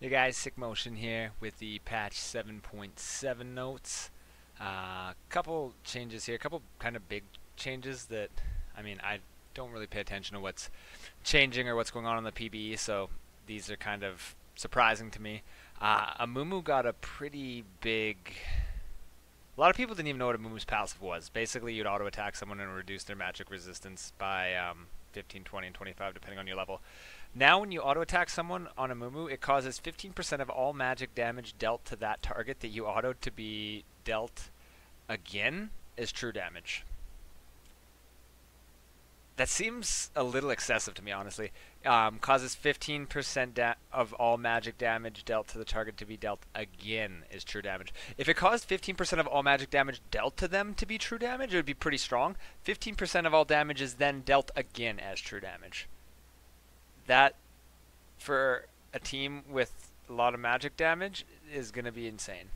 Hey guys, SickMotion here with the patch 7.7 notes. Couple changes here, couple kind of big changes that, I don't really pay attention to what's changing or what's going on the PBE, so these are kind of surprising to me. Amumu got a pretty big... A lot of people didn't even know what Amumu's passive was. Basically, you'd auto-attack someone and reduce their magic resistance by 15, 20, and 25, depending on your level. Now when you auto-attack someone on Amumu, it causes 15% of all magic damage dealt to that target that you autoed to be dealt again as true damage. That seems a little excessive to me, honestly. Causes 15% of all magic damage dealt to the target to be dealt again as true damage. If it caused 15% of all magic damage dealt to them to be true damage, it would be pretty strong. 15% of all damage is then dealt again as true damage. That, for a team with a lot of magic damage, is going to be insane.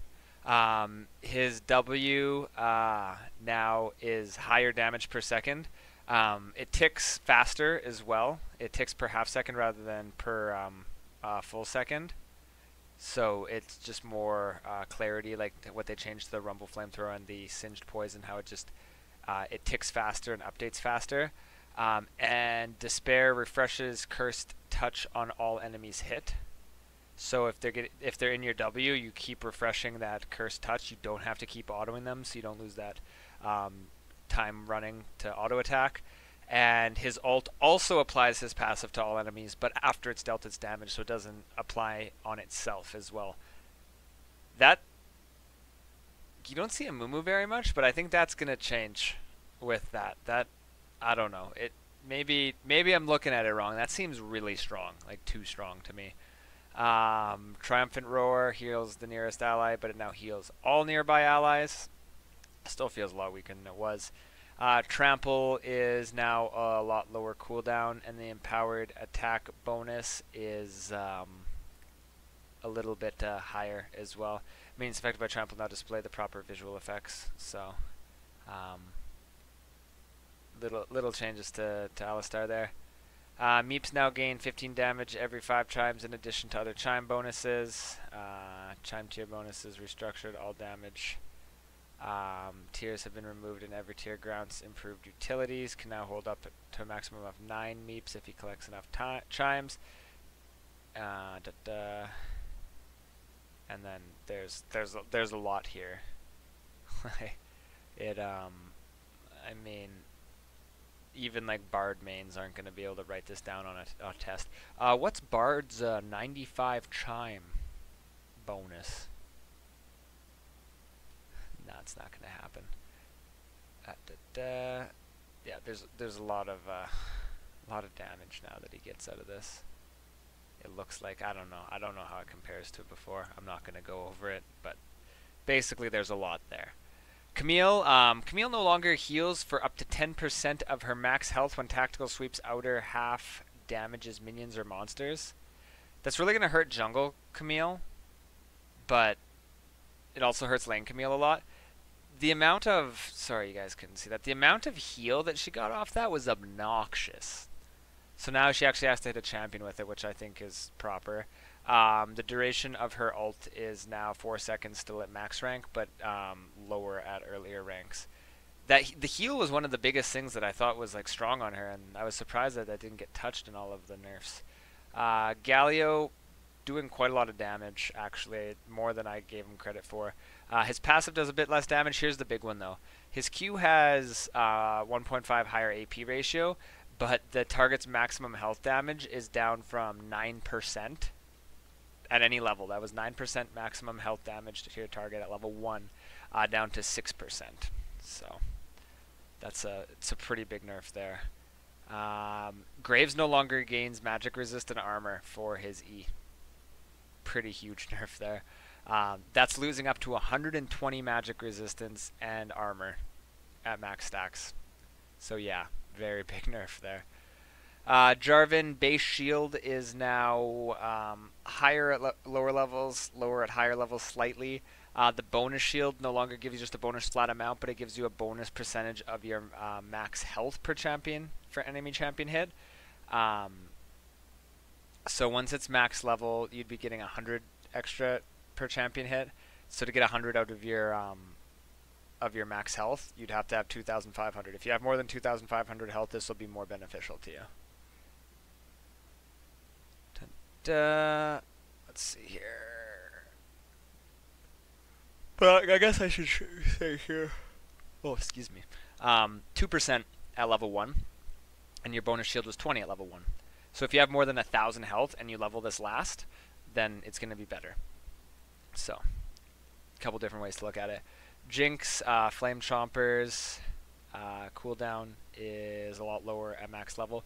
His W now is higher damage per second. It ticks faster as well. It ticks per half second rather than per full second. So it's just more clarity, like what they changed to the Rumble Flamethrower and the Singed Poison, how it just it ticks faster and updates faster. And Despair refreshes Cursed Touch on all enemies hit. So if they're in your W, you keep refreshing that Cursed Touch. You don't have to keep autoing them, so you don't lose that time running to auto attack. And his ult also applies his passive to all enemies, but after it's dealt its damage, so it doesn't apply on itself as well. That you don't see Amumu very much, but I think that's gonna change with that. I don't know. Maybe I'm looking at it wrong. That seems really strong, like too strong to me. Triumphant Roar heals the nearest ally, but it now heals all nearby allies. Still feels a lot weaker than it was. Trample is now a lot lower cooldown, and the empowered attack bonus is a little bit higher as well. Means affected by trample now display the proper visual effects. So little changes to Alistar there. Meeps now gain 15 damage every 5 chimes in addition to other chime bonuses. Chime tier bonuses restructured all damage. Tiers have been removed in every tier. Grounds improved utilities can now hold up to a maximum of 9 meeps if he collects enough chimes. And then there's a lot here. Even like Bard mains aren't going to be able to write this down on a test. What's Bard's 95 chime bonus? No, it's not going to happen. Yeah, there's a lot of damage now that he gets out of this. It looks like I don't know how it compares to it before. I'm not going to go over it, but basically there's a lot there. Camille no longer heals for up to 10% of her max health when tactical sweeps outer half damages minions or monsters. That's really going to hurt jungle Camille, but it also hurts lane Camille a lot. The amount of... Sorry, you guys couldn't see that. The amount of heal that she got off that was obnoxious. So now she actually has to hit a champion with it, which I think is proper. The duration of her ult is now 4 seconds still at max rank, but lower at earlier ranks. The heal was one of the biggest things that I thought was like strong on her, and I was surprised that that didn't get touched in all of the nerfs. Galio doing quite a lot of damage, actually, more than I gave him credit for. His passive does a bit less damage. Here's the big one, though. His Q has 1.5 higher AP ratio, but the target's maximum health damage is down from 9% at any level. That was 9% maximum health damage to your target at level 1, down to 6%. So it's a pretty big nerf there. Graves no longer gains magic resistant armor for his E. Pretty huge nerf there. That's losing up to 120 magic resistance and armor at max stacks. So yeah, very big nerf there. Jarvan base shield is now higher at lower levels, lower at higher levels slightly. The bonus shield no longer gives you just a bonus flat amount, but it gives you a bonus percentage of your max health per champion for enemy champion hit. So once it's max level, you'd be getting 100 extra per champion hit. So to get 100 out of your max health, you'd have to have 2,500. If you have more than 2,500 health, this will be more beneficial to you. Let's see here. But I guess I should say here. Oh, excuse me. 2% at level 1, and your bonus shield was 20 at level 1. So if you have more than 1,000 health and you level this last, then it's going to be better. So, a couple different ways to look at it. Jinx, Flame Chompers, cooldown is a lot lower at max level.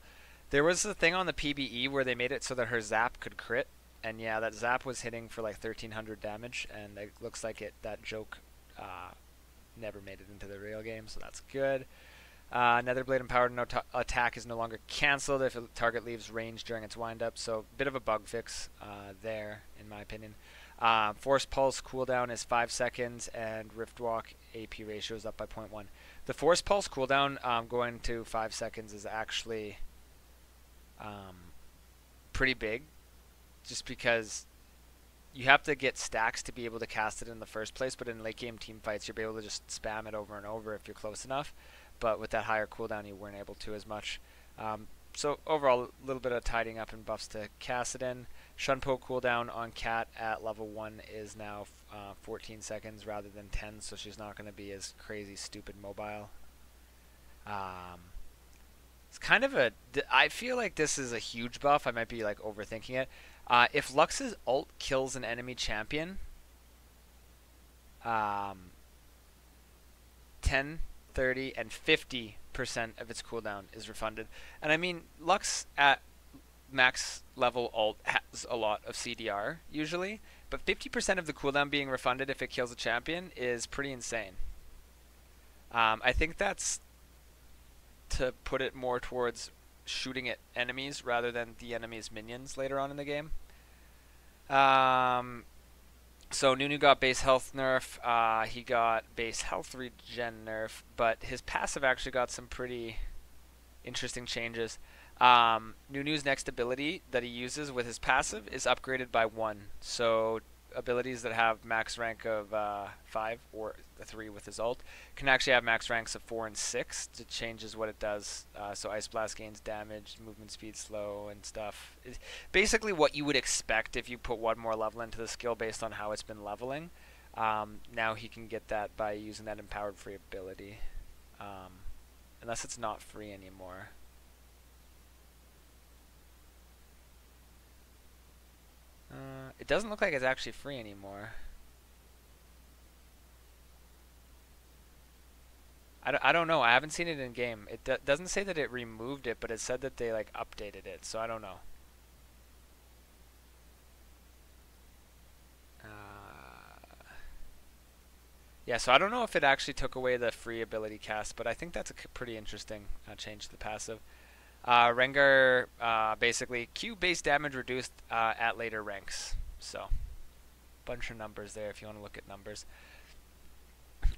There was a thing on the PBE where they made it so that her zap could crit, and yeah, that zap was hitting for like 1,300 damage, and it looks like that joke never made it into the real game, so that's good. Netherblade Empowered attack is no longer cancelled if a target leaves range during its windup, so a bit of a bug fix there, in my opinion. Force Pulse cooldown is 5 seconds, and Rift Walk AP ratio is up by 0.1. The Force Pulse cooldown going to 5 seconds is actually pretty big, just because you have to get stacks to be able to cast it in the first place, but in late game team fights you'll be able to just spam it over and over if you're close enough. But with that higher cooldown you weren't able to as much. So overall, a little bit of tidying up and buffs to Kassadin. Shunpo cooldown on Cat at level 1 is now 14 seconds rather than 10, so she's not going to be as crazy stupid mobile. It's kind of I feel like this is a huge buff. I might be like overthinking it. If Lux's ult kills an enemy champion, 10, 30, and 50% of its cooldown is refunded. And I mean, Lux at max level ult has a lot of CDR usually, but 50% of the cooldown being refunded if it kills a champion is pretty insane. I think that's to put it more towards shooting at enemies rather than the enemy's minions later on in the game. So Nunu got base health nerf, he got base health regen nerf, but his passive actually got some pretty interesting changes. Nunu's next ability that he uses with his passive is upgraded by 1. So abilities that have max rank of 5 or 3 with his ult can actually have max ranks of 4 and 6. It changes what it does. So Ice Blast gains damage, movement speed slow and stuff. It's basically what you would expect if you put one more level into the skill based on how it's been leveling. Now he can get that by using that empowered free ability. Unless it's not free anymore. It doesn't look like it's actually free anymore. I don't know. I haven't seen it in game. It doesn't say that it removed it, but it said that they like updated it. So I don't know. Yeah, so I don't know if it actually took away the free ability cast, but I think that's a pretty interesting change to the passive. Rengar, basically Q base damage reduced at later ranks. So, bunch of numbers there if you want to look at numbers.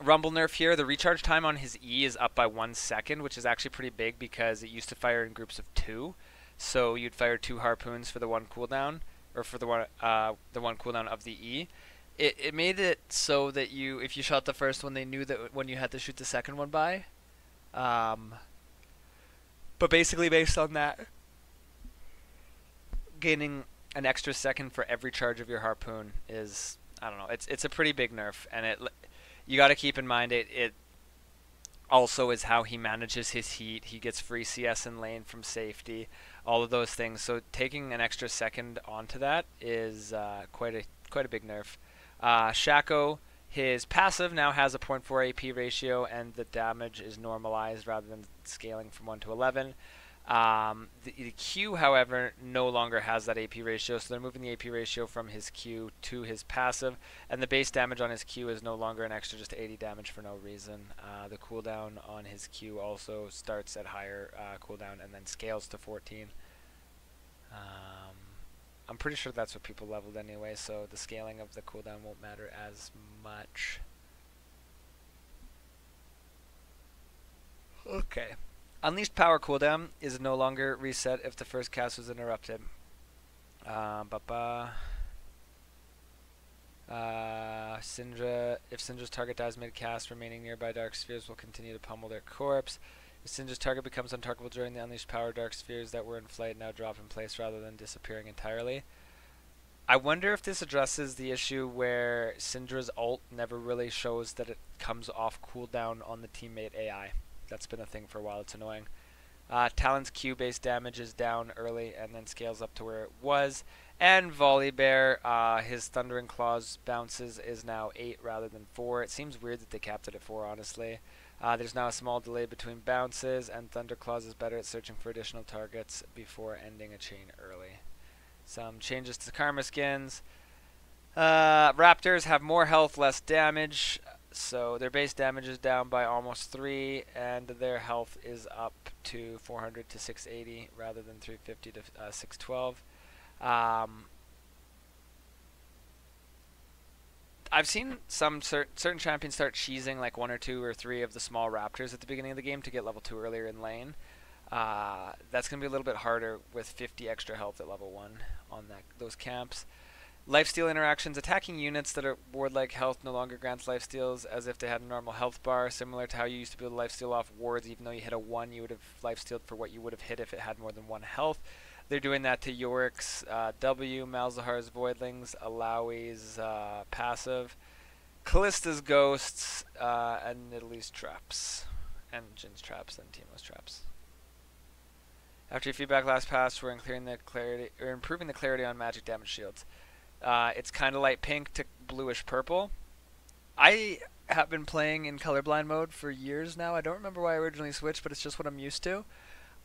Rumble nerf here. The recharge time on his E is up by 1 second, which is actually pretty big because it used to fire in groups of 2. So you'd fire 2 harpoons for the 1 cooldown, or for the one cooldown of the E. It made it so that if you shot the first one, they knew that when you had to shoot the second one by. But basically, based on that, gaining an extra second for every charge of your harpoon is, I don't know, it's a pretty big nerf, and you got to keep in mind it also is how he manages his heat. He gets free CS in lane from safety, all of those things. So taking an extra second onto that is quite a big nerf. Shaco, his passive now has a 0.4 AP ratio, and the damage is normalized rather than scaling from 1 to 11. The Q, however, no longer has that AP ratio, so they're moving the AP ratio from his Q to his passive, and the base damage on his Q is no longer an extra just 80 damage for no reason. The cooldown on his Q also starts at higher cooldown and then scales to 14. I'm pretty sure that's what people leveled anyway, so the scaling of the cooldown won't matter as much. Okay. Unleashed power cooldown is no longer reset if the first cast was interrupted. Ba-ba. Syndra, if Syndra's target dies mid-cast, remaining nearby dark spheres will continue to pummel their corpse. If Syndra's target becomes untargetable during the unleashed power, dark spheres that were in flight now drop in place rather than disappearing entirely. I wonder if this addresses the issue where Syndra's ult never really shows that it comes off cooldown on the teammate AI. That's been a thing for a while. It's annoying. Talon's Q-based damage is down early and then scales up to where it was. And Volibear, his Thundering Claws bounces is now 8 rather than 4. It seems weird that they capped it at 4, honestly. There's now a small delay between bounces, and Thunderclaws is better at searching for additional targets before ending a chain early. Some changes to Karma skins. Raptors have more health, less damage. So their base damage is down by almost 3, and their health is up to 400 to 680 rather than 350 to 612. I've seen some certain champions start cheesing like 1 or 2 or 3 of the small raptors at the beginning of the game to get level 2 earlier in lane. That's going to be a little bit harder with 50 extra health at level 1 on those camps. Lifesteal interactions. Attacking units that are ward-like health no longer grants lifesteals as if they had a normal health bar, similar to how you used to be able to lifesteal off wards. Even though you hit a 1, you would have lifestealed for what you would have hit if it had more than 1 health. They're doing that to Yorick's W, Malzahar's Voidlings, Alawi's passive, Kallista's Ghosts, and Nidalee's Traps, and Jin's Traps, and Teemo's Traps. After your feedback last pass, we're improving the clarity on magic damage shields. It's kind of light pink to bluish purple. I have been playing in colorblind mode for years now. I don't remember why I originally switched, but it's just what I'm used to.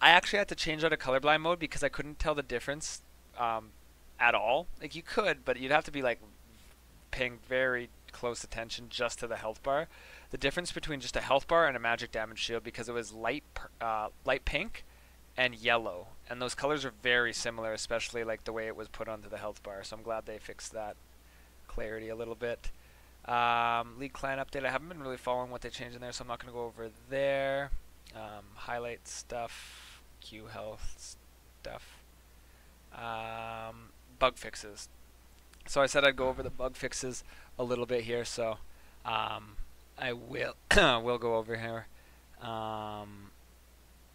I actually had to change out of colorblind mode because I couldn't tell the difference at all. Like, you could, but you'd have to be like paying very close attention just to the health bar. The difference between just a health bar and a magic damage shield, because it was light pink and yellow, and those colors are very similar, especially like the way it was put onto the health bar. So I'm glad they fixed that clarity a little bit. League Clan update. I haven't been really following what they changed in there, so I'm not going to go over there. Highlight stuff, Q health stuff, bug fixes. So I said I'd go over the bug fixes a little bit here, so I will will go over here.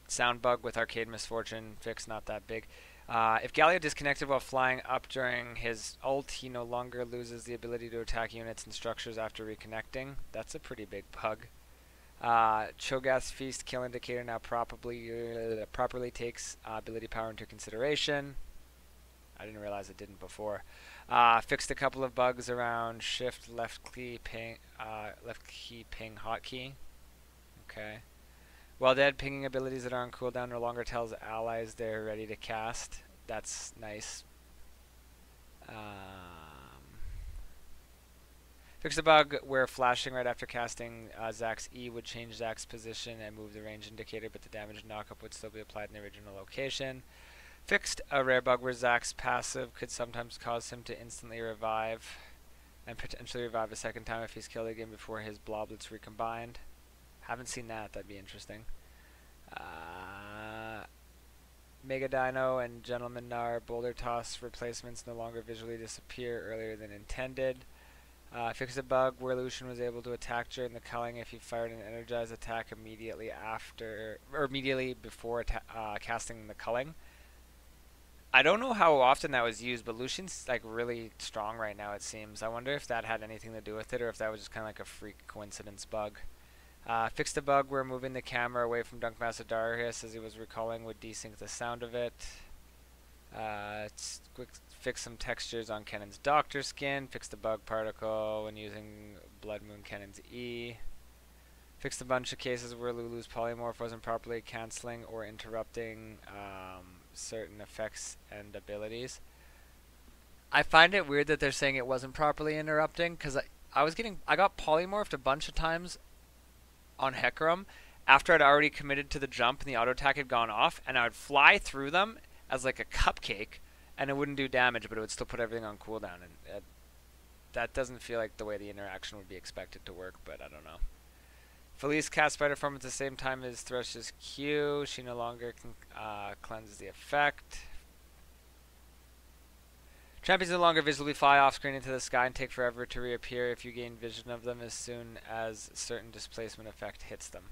Sound bug with Arcade Misfortune fix, not that big. If Galio disconnected while flying up during his ult, he no longer loses the ability to attack units and structures after reconnecting. That's a pretty big bug. Cho'Gath's Feast kill indicator now properly takes ability power into consideration. I didn't realize it didn't before. Fixed a couple of bugs around shift left key ping hotkey. Okay. While dead, pinging abilities that are on cooldown no longer tells allies they're ready to cast. That's nice. Fix a bug where flashing right after casting Zax's E would change Zax's position and move the range indicator, but the damage knockup would still be applied in the original location. Fixed a rare bug where Zax's passive could sometimes cause him to instantly revive and potentially revive a second time if he's killed again before his bloblets recombined. Haven't seen that. That'd be interesting. Mega Dino and Gentleman Nar Boulder Toss replacements no longer visually disappear earlier than intended. Fix a bug where Lucian was able to attack during the culling if he fired an energized attack immediately after or immediately before casting the culling. I don't know how often that was used, but Lucian's like really strong right now, it seems. I wonder if that had anything to do with it, or if that was just kind of like a freak coincidence bug. Fixed a bug where moving the camera away from Dunkmaster Darius as he was recalling would desync the sound of it. Fix some textures on Kennon's Doctor skin. Fixed a bug particle when using Blood Moon Kennon's E. Fixed a bunch of cases where Lulu's polymorph wasn't properly cancelling or interrupting certain effects and abilities. I find it weird that they're saying it wasn't properly interrupting, because I got polymorphed a bunch of times on Hecarim after I'd already committed to the jump and the auto attack had gone off, and I would fly through them as like a cupcake, and it wouldn't do damage, but it would still put everything on cooldown, and that doesn't feel like the way the interaction would be expected to work, but I don't know. Felice cast Spider Form at the same time as Thresh's Q. She no longer can cleanse the effect. Champions no longer visibly fly off screen into the sky and take forever to reappear if you gain vision of them as soon as certain displacement effect hits them.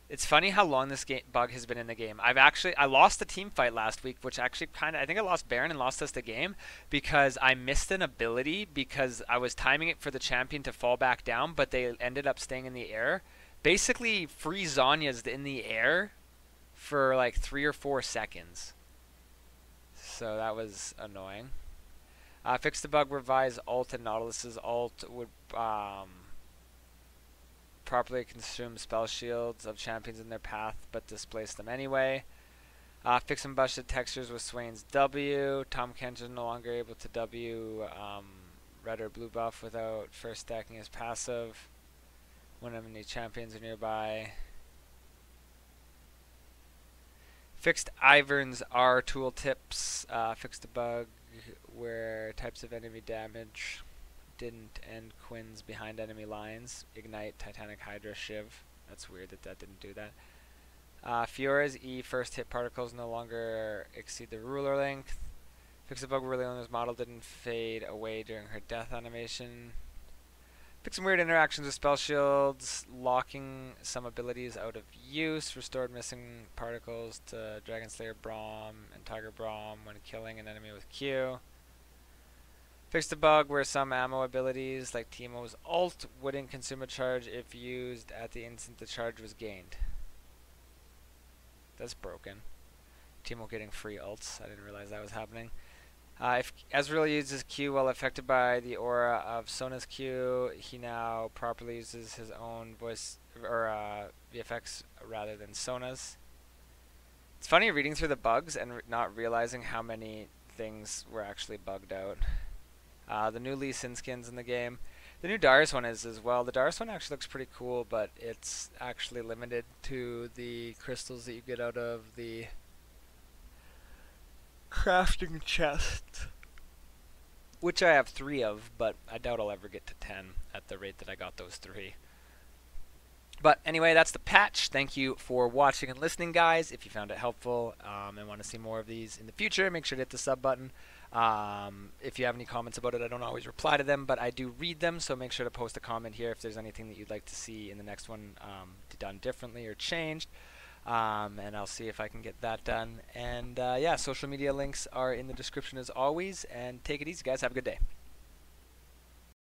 It's funny how long this bug has been in the game. I lost the team fight last week, which actually I think I lost Baron and lost us the game because I missed an ability because I was timing it for the champion to fall back down, but they ended up staying in the air. Basically, free Zonya's in the air for like 3 or 4 seconds. So that was annoying. Fix the bug, revise ult, and Nautilus's ult would properly consume spell shields of champions in their path, but displace them anyway. Fix some busted textures with Swain's W. Tom Kenton no longer able to W red or blue buff without first stacking his passive when enemy champions are nearby. Fixed Ivern's R tooltips. Fixed the bug where types of enemy damage didn't end Quinn's behind enemy lines. Ignite Titanic Hydra Shiv. That's weird that that didn't do that. Fiora's E first hit particles no longer exceed the ruler length. Fix the bug where Leona's model didn't fade away during her death animation. Fix some weird interactions with spell shields, locking some abilities out of use. Restored missing particles to Dragon Slayer Braum and Tiger Braum when killing an enemy with Q. Fix the bug where some ammo abilities, like Teemo's ult, wouldn't consume a charge if used at the instant the charge was gained. That's broken. Teemo getting free ults. I didn't realize that was happening. If Ezreal uses Q while affected by the aura of Sona's Q, he now properly uses his own voice or VFX rather than Sona's. It's funny reading through the bugs and not realizing how many things were actually bugged out. The new Lee Sin skins in the game. The new Darius one is as well. The Darius one actually looks pretty cool, but it's actually limited to the crystals that you get out of the crafting chest, which I have 3 of, but I doubt I'll ever get to 10 at the rate that I got those 3. But anyway, that's the patch. Thank you for watching and listening, guys. If you found it helpful and want to see more of these in the future, make sure to hit the sub button. If you have any comments about it, I don't always reply to them, but I do read them, so make sure to post a comment here if there's anything that you'd like to see in the next one done differently or changed. And I'll see if I can get that done. And yeah, social media links are in the description as always. And take it easy, guys. Have a good day.